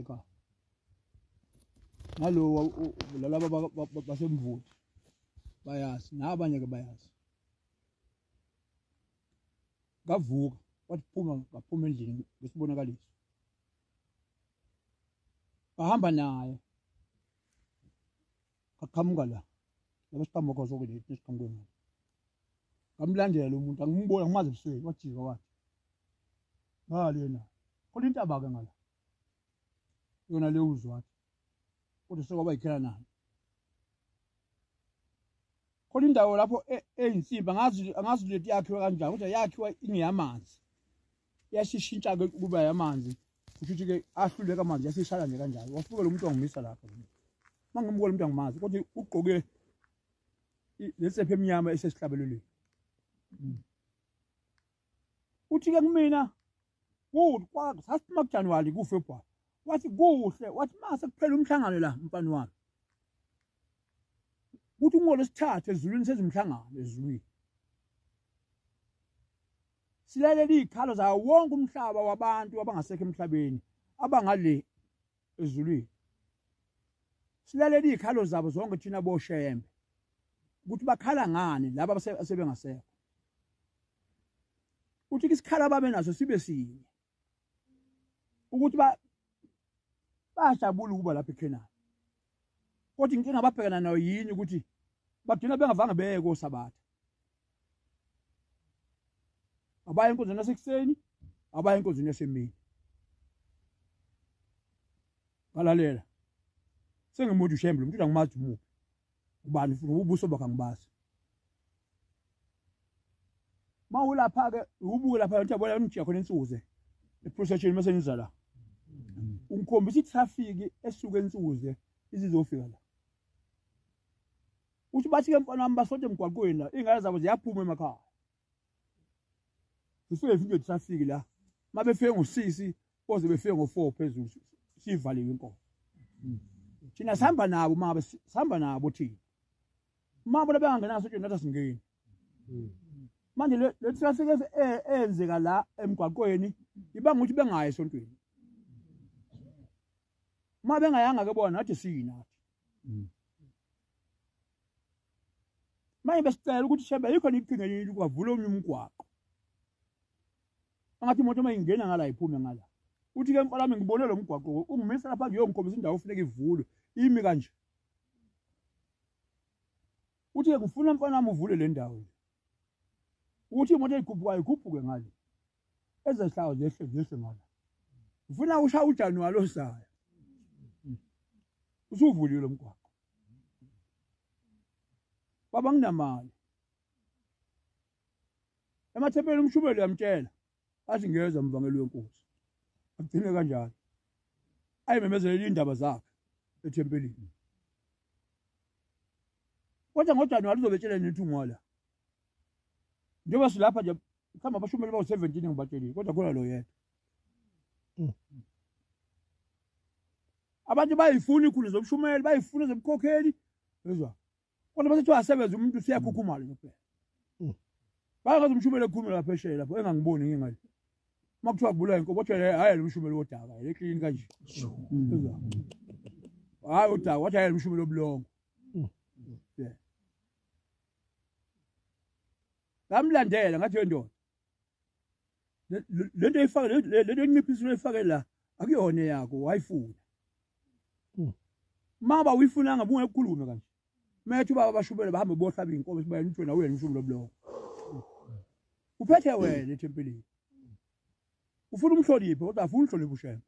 ekhaya nalo laba basemvuthi bayazi nabanye ke bayazi ngavuka wathi ngaphuma endlini ngesibonakaliso bahamba naye aqhamuka la labasiqhamuka kwazo ke lethi nesiqhamukweni ngamlandela umuntu angimbona ngimazi ebusweni wajika wathi ngalena khona intaba ke ngala yona le uzwathi kodwa sekwaba yikhela nani khona indawo lapho eyinsimbi angazi lethi yakhiwa kanjani kodwa yakhiwa ingeyamanzi yashishintsha ke kuba yamanzi ukuthi ke ahluleka amanzi yasishala nje kanjalo wafika lo muntu wangimisa lapha mangimbuka lo muntu angimazi kodwa ugqoke lesephe eminyama esesihlabelelweni uthi ke kumina kuthi sasima kuJanuwari kuFebruary wathi kuhle wathi mase kuphela umhlangano la mfana wami uthi ngolesithathu ezulwini sezimhlangano ezulwini silalela izikhalo zawo wonke umhlaba wabantu abangasekho emhlabeni abangale ezulwini silalela izikhalo zabo zonke thina boshembe ukuthi bakhala ngani laba asebengasekho uthi isikhala babe naso sibe sinye ukuthi bajabula ukuba lapha eKhenani kodwa inkinga ababhekana nayo yini ukuthi bagcina bengavange beye koSabatha abaya enkonzweni yasekuseni abaya enkonzweni yasemini balalela sengimuntu ushembe umuntu angimazi umuphi ubani futhi ubuso bakhe angibazi mawulapha ke ubuke lapha uthi yabona umjika khona insuze eprocession mase niza la ungikhombisa itraffic esuke ensuze izizofika la uthi bathi ke mfana wami basonke emgwaqweni la ingane zabo ziyaphuma emakhaya sifike into itraffic la mabefike ngo6 oze befike ngo4 phezulu sivaliwe inkonzo thina sihamba nabo mabe sihamba nabo thina mabo labengangenaso nje nathi singeni manje le traffic enzeka la emgwaqweni ibanga ukuthi bengayi esontweni mabe ngayanga ke bona nathi siyinathi manje besicela ukuthi shebe yikho niqhinga yini kwavula omnye umgwaqo angathi imoto mayingena ngala iphume ngala uthi ke mfana wami ngibone lo mgwaqo ungimisa lapha ngiyongikhombisa indawo ufuneka ivulwe imi kanje uthi ke ngifuna mfana wami uvule le ndawo uthi imoto ikhuphukayo ikhuphuke ngale ezehlawo zehle ngala ufuna usha uJanuwari osayo usuvuliwe lo mgwaqo baba nginamali emathempelini umshumeli yamtshela athi ngeza umvangeli wenkosi agcine kanjalo ayimemezele indaba zakhe ethempelini kodwa ngoJanuwari uzobetshela nithi ungwala njengoba silapha nje khamba abashumeli bawu17 ngibatshelile kodwa khona lo yedwa abantu bayifuna ikhulu zomshumeli bayifuna zomkhokheli ezwa kodwa basethi wasebenza umuntu siyakhukhumala kuphela bayakazi umshumeli ekhuluma lapha phesheya lapho engangiboni ngingayi makuthiwa kubula inkomo kodwa hayi lo mshumeli wodaka le clean kanje ezwa hayi udaka wathi hayi lo mshumeli obulongo ngamlandela ngathi ndoda lento ifake lento enciphisile ifake la akuyona yakho wayifuna maba uyifunanga bungekhulume kanje methu baba bashubele bahambe bohlaba inkomo sibaye nithi wena uyena umshumeli obulongo uphethe wena ethempelini ufuna umhloniphe kodwa afuna umhloniphe ushembe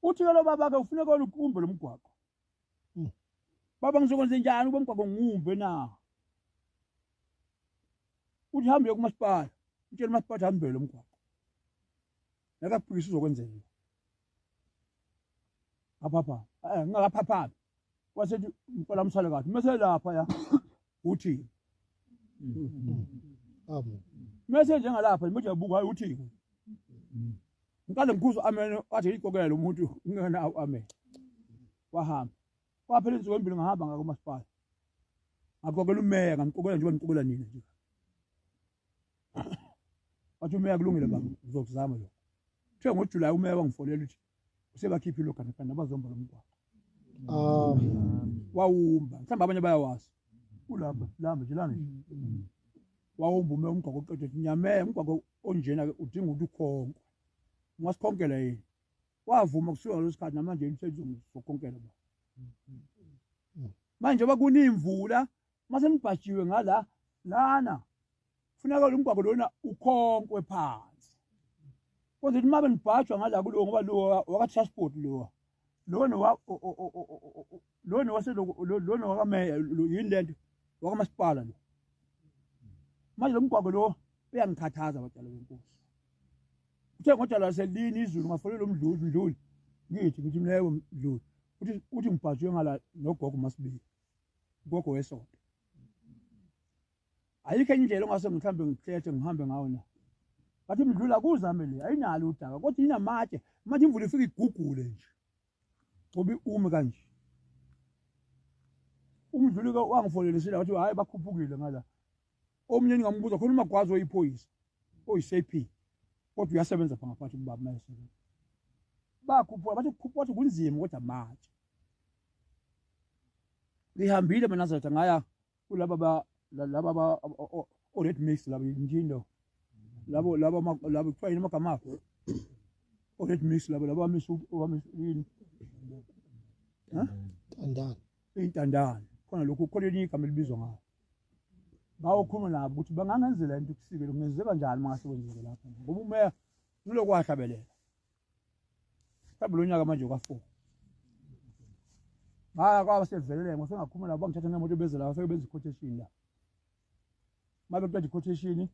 uthi ke lo baba ke ufuna kona uqumbe lo mgwaqo baba ngizokwenza njani ube mgwaqo ngumbe na uthi hambe kumasipala utshela umasipala hambe lo mgwaqo nakaphikisa uzokwenzela apha ngingakaphaphapi wasethi mfana msale kathi mase lapha ya uthi mase njengalapha nje uyabuka hayi uthi ngikade ngikhuza amen wathi iqokela umuntu ngena amen wahamba kwaphela insuku embili ngahamba ngakumasipala ngaqokela umeya ngiqokela nje ngiqokela nini nje wathi umeya kulungile baba ngizokuzama lo Kuthe ngoJuly umeya wangifonela uthi usebakhipha ilogana kanti abazomba lomgwaqo. Wawumba mhlawumbe abanye bayawazi. Ulapha lamba nje lana. Wawumba ume umgwaqo oqedwe inyame umgwaqo onjena ke udinga ukuthi ukhonkwe. Ungasikhonkela yini? Wavuma kusuka lesikhathi namanje imthetho ngizokhonkela ba. Manje bakunimvula mase nibhajiwe ngala lana. Funeka lo mgwaqo lona ukhonkwe phansi. Kodwa ukuthi mabe nibhajwa ngala kulo ngoba lo waka transport lo. Lona lona wakameya yini lento wakamasipala lo. Manje lo mgwaqo lo uyangikhathaza abatshali benkosi. Uthe ngoJanuwari selini izulu ngafonela umdluli ngithi mleyo mdluli uthi ngibhajwe ngala nogogo masibili gogo wesonto ayikho indlela ongase ngikhambe ngikhethe ngihambe ngawo na bathi mdlula kuzame le ayinalo udaka kodwa inamatshe manje imvula ifika igugule nje ngoba ume kanje umdluli wangifonela sila wathi hayi bakhuphukile ngala omnye ngingambuza khona umagwazi oyiphoyisa oyiSAP kodwa uyasebenza pha ngaphathi kubaba mayesebenza bakhuphuka bathi kukhuphuka ukuthi kunzima kodwa manje ngihambile mina zathi ngaya kulaba laba red mix laba injindo labo kuthiwa yini amagama akho red mix laba misu yini intandane khona lokho khona igama elibizwa ngayo bawukhuluma nabo ukuthi bangangenzela into kusikele ngenzeka kanjani mangasekwenzeke lapha ngoba umeya ulokwahlabelela mhlawumbe lo nyaka manje ka4 kwaba sevelele ngosengakhuluma nabo bangithatha ngemoto bezela bafike benza quotation la mabe qeda quotation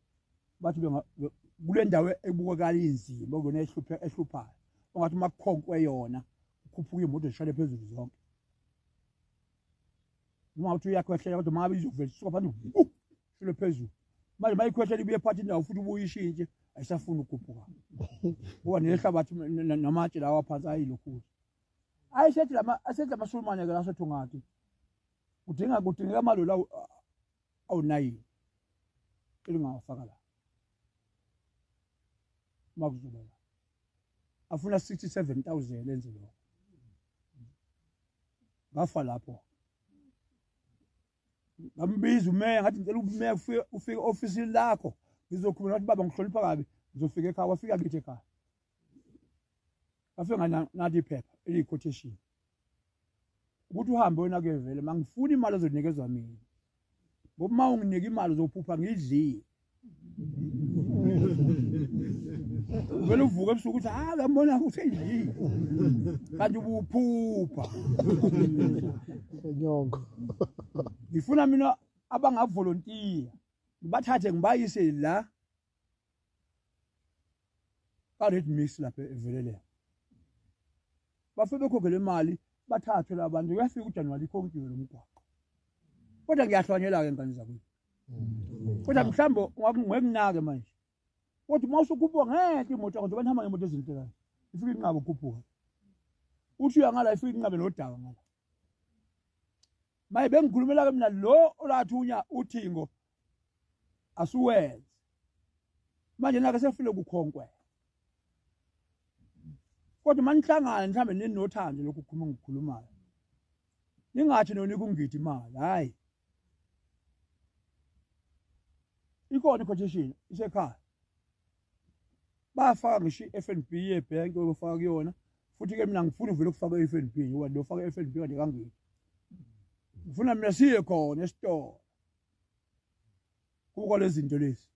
bathi kule ndawo ebukekala inzima okune ehluphayo ongathi makukhonkwe yona ukhuphuka imoto zishale phezulu zonke noma uthi uyakhwehlela kodwa mangabe izokuvela suka phansi shilo phezulu manje mayikhwehlela ibuye phathi indawo futhi ubuyishintshe ayisafuna ukukhuphuka ngoba nehlabathi namatshe lawa phansi ayilokhu ayisethi asethi amasulumane ke lasethu ngathi kudingeka amalo awu9 elingafaka la makuzoba afuna 67000 enze lo ngafa lapho ngambiza umeya ngathi ngicela umeya ufike office lakho ngizokhuluma nathi baba ngihlonipha kabi ngizofika ekhaya wafika kithi ekhaya afika nathi iphepha eliquotation ukuthi uhambe wena ke vele mangifuni imali ezonikezwa mina ngoba uma unginika imali uzophupha ngidlile vele uvuka ebusuku ukuthi ngiyambona ukuthi idlile kanti ubuphupha nyongo ngifuna mina abangavolontiya ngibathathe ngibayise la red mix lapha evelele bafike bekhokhele imali bathathwe labantu kuyafika uJanuwari ikhonkiwe lo mgwaqo kodwa ngiyahlwanyela ke ngani zakwethu kodwa mhlambo ngekunake manje kodwa uma usukhuphuka ngeke imoto yakho njengoba nihamba ngemoto ezintelayo ifike inqaba ukukhuphuka uthi uyangala ifike inqabe nodaka ngala maye bengikhulumela ke mina lo olathunya uthingo asuwenze manje nake sefile ukukhonkwe kodwa manihlangana mhlambe ninothando lokhu ngikhulumayo ningathi nonika ungidi imali hayi ikhona iquotation isekhaya bafaka ngisho iFNB yebank obafaka kuyona futhi ke mina ngifuna uvele ukufaka iFNB ngoba lo faka iFNB kade kangeni ngifuna mina siye khona esitolo kuba lezi zinto lezi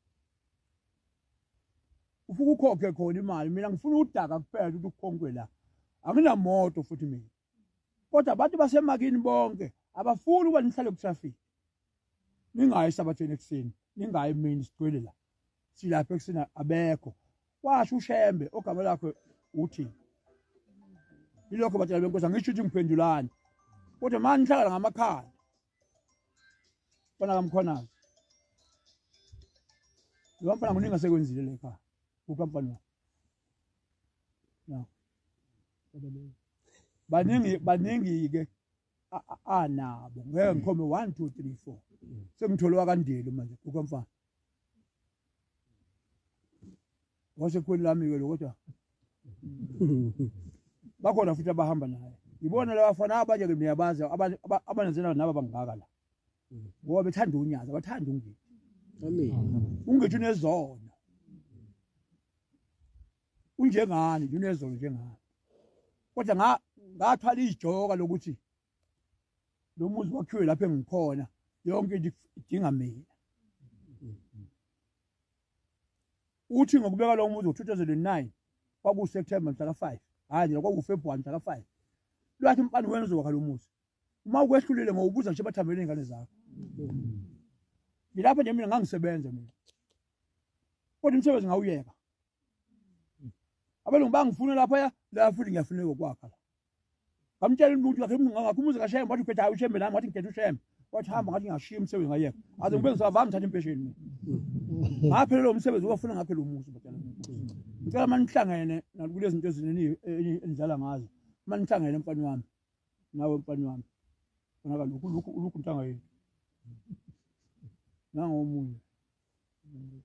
ufuka ukhokhe khona imali mina ngifuna udaka kuphela ukuthi ukhonkwe la anginamoto futhi mina kodwa abantu basemakini bonke abafuni ukuba nihlale kutraffic ningayi sabatheni ekseni ningayi mina sigcwele la silapha eksena abekho washo uShembe ogama lakhe uthi ilokho batshela benkosi ngisho ukuthi ngiphendulani kodwa manje nihlala ngamakhaya bana kamkhonazi lo mfana ngoninga sekwenzile le ekhaya ukamfana no baningi ke anabo ngeke ngikhome 1 2 3 4 sengitholwa kandeli manje ukamfana wase khona lami ke lo kodwa bakhona futhi abahamba naye ibona labafana abanye ke niyabazi abanenzela nabo bangaka la ngoba bethanda unyaza bathanda ungiti amen ungiti unezona unjengani unezona njengani kodwa ngathwala ijoka lokuthi lo muzi wakhiwe lapha engikhona yonke into idinga mina uthi ngokubeka lo muzi ngo2009 kwaku September mhla ka5 hayi kwaku February mhla ka5 lwathi umpani wenziwa lo muzi uma ukwehlulile ngokubuza nje bathambele ingane zakho ngilapha nje mina ngangisebenza mina kodwa umsebenzi ngawuyeka abelungu bangifuna lapha la futhi ngiyafuneka okwakha la ngamtshela umuntu wakhe ngakumuzi kaShembe wathi uphetha uShembe nami wathi ngikhetha uShembe wathi hamba ngathi ngashiya umsebenzi ngayeka aze ngibe ngisavanga ngithatha impesheni mina ngaphelelo umsebenzi wafuna ngaphe lo muzi batala ngicela manihlangene nakulezi zinto ezineni endlala ngazo manihlangene emfani wami nawe emfani wami ngaka lokhu ntanga yini nangomunye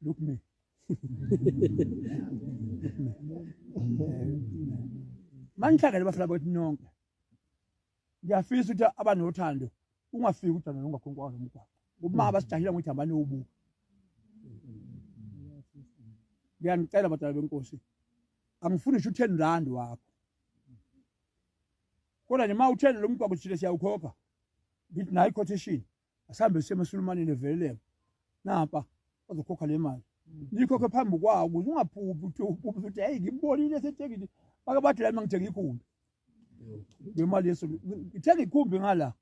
look me manihlangene bafuna bathi nonke ngiyafisa ukuthi abanothando ungafiki uthando nongakhonkwa nomgwaqo uma basijahila ngokuthi hambane ubuka ngiyanicela badala benkosi angifuni nje u10 rand wakho kodwa nje ma u10 lo mgwaqo sithile siyawukhokha ngithi nayi quotation asihambe semaSulumaneni evelele napha bazokhokha le mali nikhokhe phambi kwawo ukuze ungaphuphi ukuthi hey ngibonile setekini bake bathi la ngithenga ikhumbi ngemali yeso ngithenga ikhumbi ngala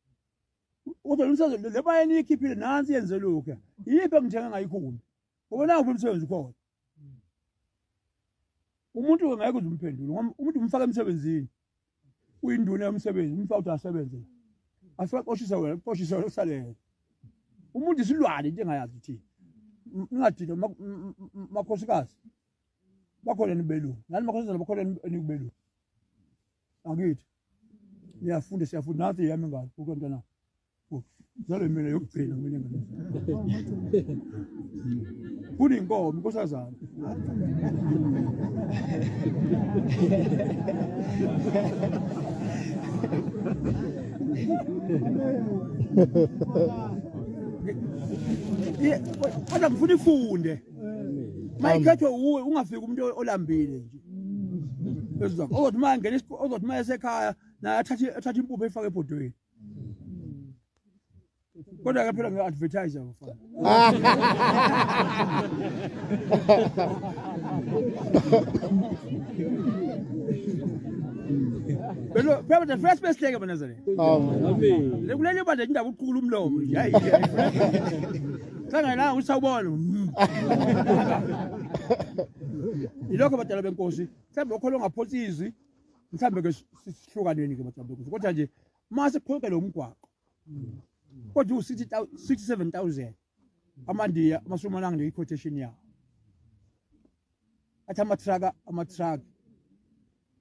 kodwa umsebenzi le bayeni ikhiphile nansi yenze lokho yiphi engithenga ngayikhumbi ngoba nawo umsebenzi khona umuntu ngeke uzimphendule umuntu umfaka emsebenzini uyinduna yomsebenzi umfaka uthi asebenze afika qoshisa wena qoshisa usalele umuntu isilwane into engayazi thina ngingadina makhosikazi bakhona nibelungu nani makhosikazi bakhona nikubelungu angithi niyafunda siyafunda nathi yami ngani ukwentana zalo mina yokugcina mina ngani kuni inkomo inkosazana kodwa ngifuna ifunde mayikhethwe uwe ungafiki umuntu olambile nje ezizwa ozothi mangena ozothi mayesekhaya na athatha impupho efake ebhodweni kodwa ke phela ngi-advertise mfana Belo phela the first best thing abanazale amen lekuleli bande indaba uqhula umlomo nje hayi sangena usawubona ilokho badala benkosi mhlawumbe okholo ngaphosi izwi mhlawumbe ke sihlukaneni ke badala benkosi kodwa nje mase khonke lo mgwaqo kodwa u67000 amandiya amaSulumananga ngequotation yawo athi ama-truck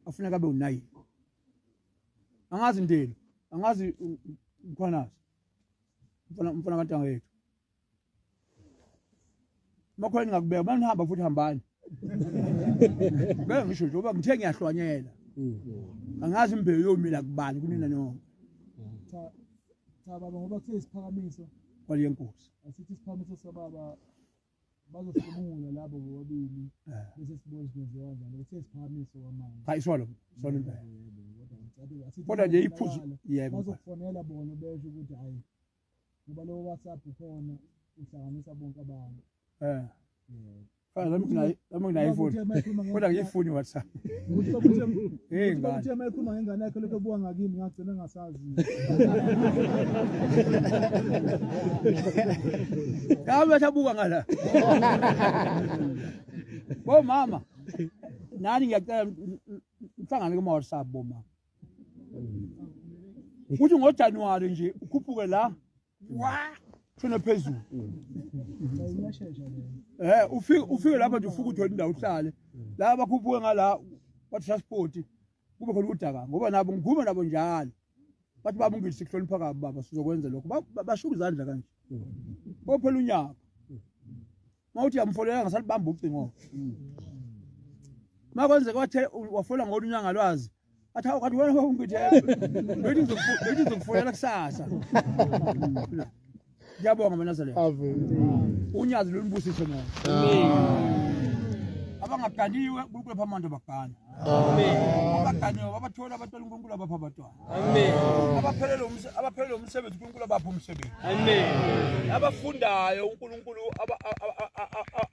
afuneka abe u9 angazi ndelo angazi mkhwanazi mfana kantanga yethu makhona ngakubeka manihamba futhi hambani beke ngisho nje ngoba ngithe ngiyahlwanyela angazi imbewu yomila kubani kunina nonke cha baba ngoba kusesiphakamiso kwaliye nkosi asithi isiphakamiso sababa bazosibunga labo bobabili bese sibona sizenza kanjani kusesiphakamiso kwamanje hayi solo impela kodwa nje iphuzu yebo bazofonela bona besho ukuthi hayi ngoba lo WhatsApp khona uhlanganisa bonke abantu lami nginayifoni kodwa ngiyifuni WhatsApp hey ngani uthe mayikhuluma ngengane yakhe lokho buka ngakimi ngagcina ngasazi kabe tabuka ngala bo mama nani ngiyacela mhlangane kuma WhatsApp bo mama uthi ngoJanuary nje ukhuphuke la wa shona phezulu ufike lapha nje ufuka uthola indawo uhlale la bakhuphuke ngala kwa transport kube khona udaka ngoba nabo ngigume nabo njalo bathi baba ngithi sihlonipha kabi baba sizokwenza lokho bashuka izandla kanje ophela unyaka mawuthi yamfolela ngasalibamba ucingo makwenzeka wathe wafola ngolunyanga lwazi athi awukathi wena ungithembe bethi ngizokufonela kusasa ngiyabonga manazalelo unyazi lolibusise mona abangaganiwe uNkulunkulu phamandla bagana abaganiwe babathola abathola uNkulunkulu abapha abatwana abaphelele umsebenzi uNkulunkulu abapha umsebenzi abafundayo uNkulunkulu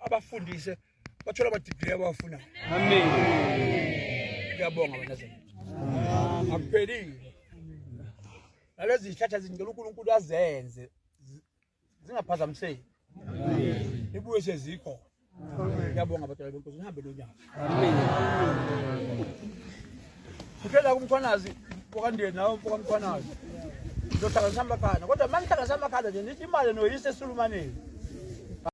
abafundise bathola ama-degree abawafunayo ngiyabonga manazalelo akuphelile nalezi zihlahla zingela uNkulunkulu azenze zingaphazamiseki ibuye sezikho ngiyabonga abadala benkosi nihambe lonyaka kuphela kumkhwanazi pokandeni nawo pokamkhwanazi ndohlangana amakhanda kodwa mangihlanganisa amakhanda nje nithi imali noyise esulumaneni